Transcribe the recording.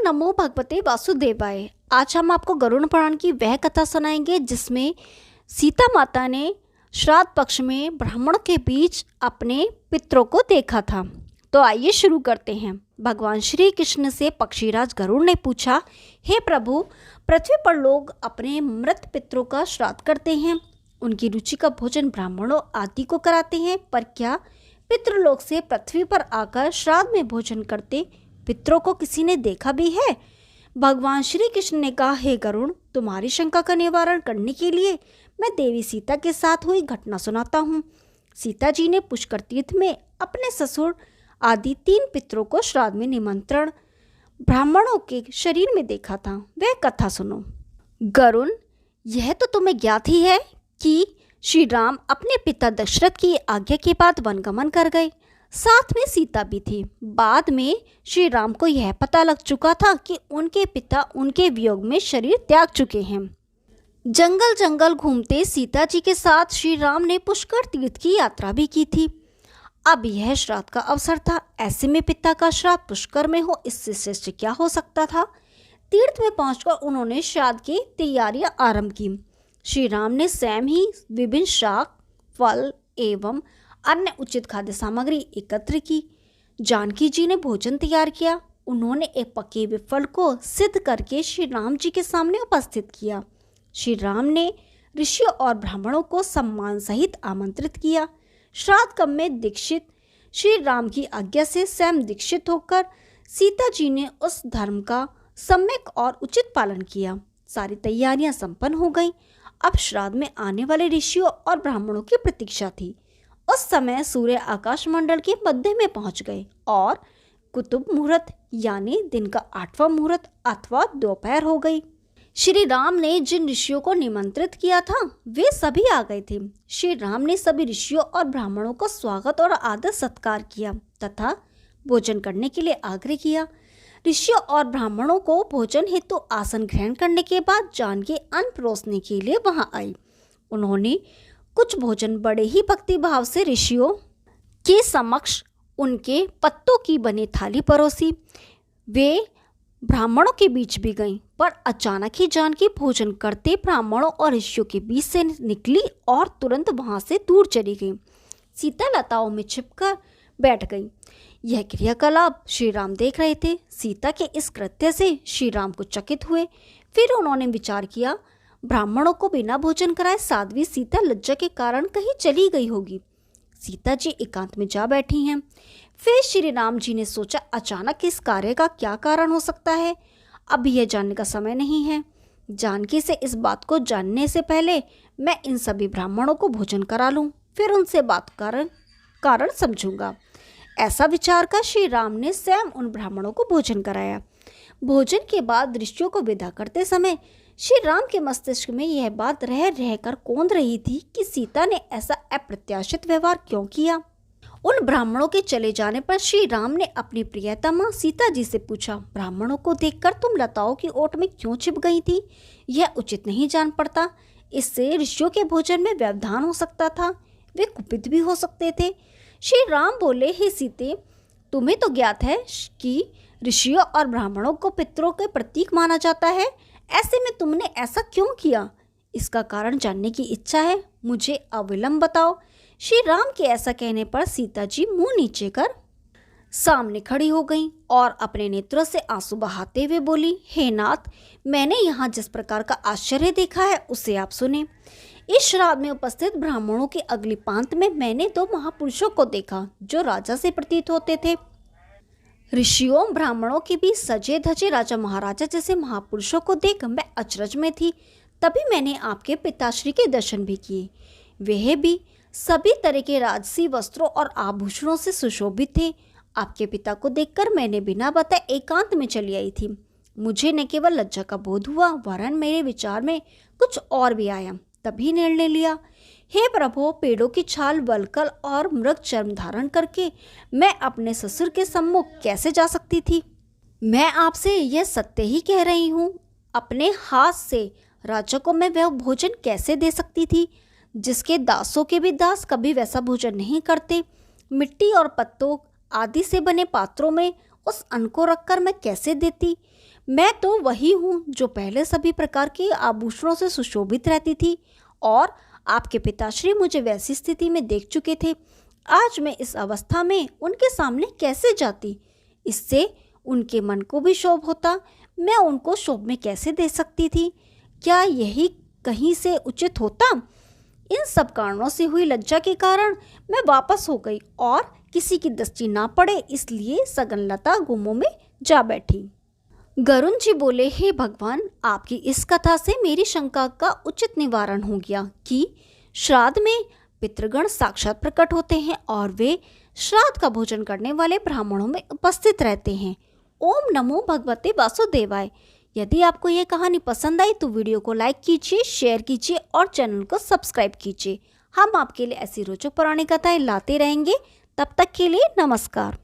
नमो भगवते वासुदेवाय। आज हम आपको गरुड़ पुराण की वह कथा सुनाएंगे जिसमें सीता माता ने श्राद्ध पक्ष में ब्राह्मणों के बीच अपने पितरों को देखा था। तो आइए शुरू करते हैं। भगवान श्री कृष्ण से पक्षीराज गरुड़ ने पूछा, हे प्रभु, पृथ्वी पर लोग अपने मृत पितरों का श्राद्ध करते हैं, उनकी रुचि का भोजन ब्राह्मणों आदि को कराते हैं, पर क्या पितृलोक से पृथ्वी पर आकर श्राद्ध में भोजन करते पितरों को किसी ने देखा भी है? भगवान श्री कृष्ण ने कहा, हे गरुड़, तुम्हारी शंका का निवारण करने के लिए मैं देवी सीता के साथ हुई घटना सुनाता हूँ। सीता जी ने पुष्कर तीर्थ में अपने ससुर आदि 3 पितरों को श्राद्ध में निमंत्रण ब्राह्मणों के शरीर में देखा था। वह कथा सुनो। गरुड़, यह तो तुम्हें ज्ञात ही है कि श्री राम अपने पिता दशरथ की आज्ञा के बाद वनगमन कर गए, साथ में सीता भी थी। बाद में श्री राम को यह पता लग चुका था कि उनके पिता उनके वियोग में शरीर त्याग चुके हैं। जंगल जंगल घूमते सीता जी के साथ श्री राम ने पुष्कर तीर्थ की यात्रा भी की थी। अब यह श्राद्ध का अवसर था। ऐसे में पिता का श्राद्ध पुष्कर में हो, इससे श्रेष्ठ क्या हो सकता था। तीर्थ में पहुंचकर उन्होंने श्राद्ध की तैयारियां आरंभ की। श्री राम ने स्वयं ही विभिन्न शाक, फल एवं अन्य उचित खाद्य सामग्री एकत्र की। जानकी जी ने भोजन तैयार किया। उन्होंने एक पके हुए फल को सिद्ध करके श्री राम जी के सामने उपस्थित किया। श्री राम ने ऋषियों और ब्राह्मणों को सम्मान सहित आमंत्रित किया। श्राद्ध कर्म में दीक्षित श्री राम की आज्ञा से स्वयं दीक्षित होकर सीता जी ने उस धर्म का सम्यक और उचित पालन किया। सारी तैयारियां संपन्न हो गईं। अब श्राद्ध में आने वाले ऋषियों और ब्राह्मणों की प्रतीक्षा थी। उस समय सूर्य आकाश मंडल के मध्य में पहुंच गए और कुतुब मुहूर्त यानी दिन का 8वां मुहूर्त अथवा दोपहर हो गई। श्री राम ने जिन ऋषियों को निमंत्रित किया था वे सभी आ गए थे। श्री राम ने सभी ऋषियों और ब्राह्मणों को स्वागत और आदर सत्कार किया तथा भोजन करने के लिए आग्रह किया। ऋषियों और ब्राह्मणों को भोजन हेतु आसन ग्रहण करने के बाद जानकी अन्न परोसने के लिए वहां आई। उन्होंने कुछ भोजन बड़े ही भक्ति भाव से ऋषियों के समक्ष उनके पत्तों की बनी थाली परोसी। वे ब्राह्मणों के बीच भी गईं, पर अचानक ही जानकी भोजन करते ब्राह्मणों और ऋषियों के बीच से निकली और तुरंत वहां से दूर चली गई। सीता लताओं में छिपकर बैठ गई। यह क्रियाकलाप श्री राम देख रहे थे। सीता के इस कृत्य से श्री राम को चकित हुए। फिर उन्होंने विचार किया, ब्राह्मणों को बिना भोजन कराए साध्वी सीता लज्जा के कारण कहीं चली गई होगी। सीता जी एकांत में जा बैठी हैं। फिर श्री राम जी ने सोचा, अचानक इस कार्य का क्या कारण हो सकता है। अभी यह जानने का समय नहीं है। जानकी से इस बात को जानने से पहले मैं इन सभी ब्राह्मणों को भोजन करा लूं, फिर उनसे बात कारण समझूंगा। ऐसा विचार कर श्री राम ने स्वयं उन ब्राह्मणों को भोजन कराया। भोजन के बाद ऋषियों को विदा करते समय श्री राम के मस्तिष्क में यह बात रह रहकर कौंध रही थी कि सीता ने ऐसा अप्रत्याशित व्यवहार क्यों किया। उन ब्राह्मणों के चले जाने पर श्री राम ने अपनी प्रियतमा सीता जी से पूछा, ब्राह्मणों को देखकर तुम लताओं की ओट में क्यों छिप गई थी? यह उचित नहीं जान पड़ता। इससे ऋषियों के भोजन में व्यवधान हो सकता था। वे कुपित भी हो सकते थे। श्री राम बोले, हे सीते, तुम्हें तो ज्ञात है कि ऋषियों और ब्राह्मणों को पितरों के प्रतीक माना जाता है। ऐसे में तुमने ऐसा क्यों किया? इसका कारण जानने की इच्छा है। मुझे अविलंब बताओ। श्री राम के ऐसा कहने पर सीता जी मुंह नीचे कर सामने खड़ी हो गईं और अपने नेत्रों से आंसू बहाते हुए बोली, हे नाथ, मैंने यहाँ जिस प्रकार का आश्चर्य देखा है उसे आप सुने। इस श्राद्ध में उपस्थित ब्राह्मणों के अगली पांत में मैंने 2 महापुरुषों को देखा जो राजा से प्रतीत होते थे। ऋषियों ब्राह्मणों के बीच सजे धजे राजा महाराजा जैसे महापुरुषों को देख मैं अचरज में थी। तभी मैंने आपके पिताश्री के दर्शन भी किए। वह भी सभी तरह के राजसी वस्त्रों और आभूषणों से सुशोभित थे। आपके पिता को देखकर मैंने बिना बताए एकांत में चली आई थी। मुझे न केवल लज्जा का बोध हुआ, वरन मेरे विचार में कुछ और भी आया। तभी निर्णय लिया, हे प्रभु, पेड़ों की छाल, वल्कल और मृग चर्म धारण करके मैं अपने ससुर के सम्मुख कैसे जा सकती थी? मैं आपसे यह सत्य ही कह रही हूँ। अपने हाथ से राजा को मैं वह भोजन कैसे दे सकती थी जिसके दासों के भी दास कभी वैसा भोजन नहीं करते। मिट्टी और पत्तों आदि से बने पात्रों में उस अन्न को रखकर मैं कैसे देती? मैं तो वही हूँ जो पहले सभी प्रकार के आभूषणों से सुशोभित रहती थी और आपके पिताश्री मुझे वैसी स्थिति में देख चुके थे। आज मैं इस अवस्था में उनके सामने कैसे जाती? इससे उनके मन को भी क्षोभ होता। मैं उनको क्षोभ में कैसे दे सकती थी? क्या यही कहीं से उचित होता? इन सब कारणों से हुई लज्जा के कारण मैं वापस हो गई और किसी की दृष्टि ना पड़े इसलिए सगनलता गुम्मों में जा बैठी। गरुण जी बोले, हे भगवान, आपकी इस कथा से मेरी शंका का उचित निवारण हो गया कि श्राद्ध में पितृगण साक्षात प्रकट होते हैं और वे श्राद्ध का भोजन करने वाले ब्राह्मणों में उपस्थित रहते हैं। ओम नमो भगवते वासुदेवाय। यदि आपको यह कहानी पसंद आई तो वीडियो को लाइक कीजिए, शेयर कीजिए और चैनल को सब्सक्राइब कीजिए। हम आपके लिए ऐसी रोचक पौराणिक कथाएं लाते रहेंगे। तब तक के लिए नमस्कार।